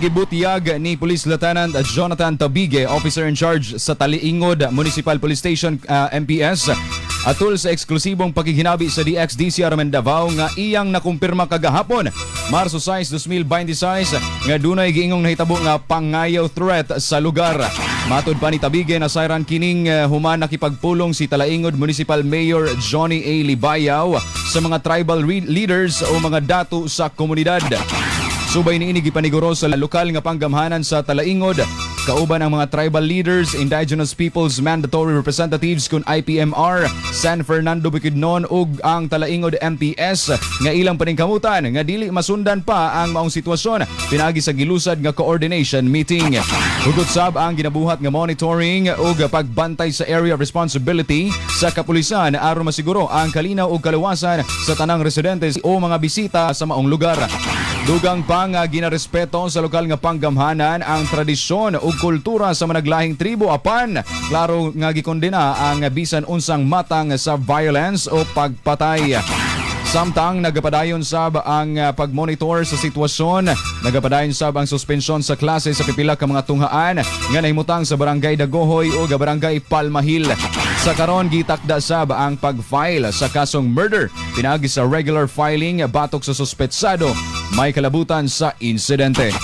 Gibutyag ni Police Lieutenant Jonathan Tabigue, Officer in Charge sa Talaingod Municipal Police Station MPS, atol sa eksklusibong pakighinabi sa DXDC RMN Davao nga iyang nakumpirma kagahapon, Marso 6, 2026, nga dunay giingong nahitabo nga pangayaw threat sa lugar. Matud pa ni Tabigue na sayran kining human nakipagpulong si Talaingod Municipal Mayor Johnny A. Libayaw sa mga tribal leaders o mga datu sa komunidad. Subay niini Gipaneguro sa lokal nga panggamhanan sa Talaingod, kauban ang mga tribal leaders, indigenous peoples mandatory representatives kun IPMR, San Fernando Bukidnon ug ang Talaingod MPS nga ilang paningkamutan nga dili masundan pa ang maong sitwasyon pinagi sa gilusad nga coordination meeting. Hugot sab ang ginabuhat nga monitoring ug pagbantay sa area of responsibility sa kapulisan aron masiguro ang kalinaw ug kaluwasan sa tanang residentes o mga bisita sa maong lugar. Dugang pa nga ginarespeto sa lokal nga panggamhanan ang tradisyon ug kultura sa managlahing tribo apan klaro nga gikondena ang bisan unsang matang sa violence o pagpatay. Samtang nagapadayon sab ang pagmonitor sa sitwasyon, nagapadayon sab ang suspensyon sa klase sa pipila ka mga tunghaan nga nahimutang sa Barangay Dagohoy o Barangay Palmahil. Sa karon gitakda sab ang pag-file sa kasong murder pinagi sa regular filing batok sa suspetsado may kalabutan sa insidente.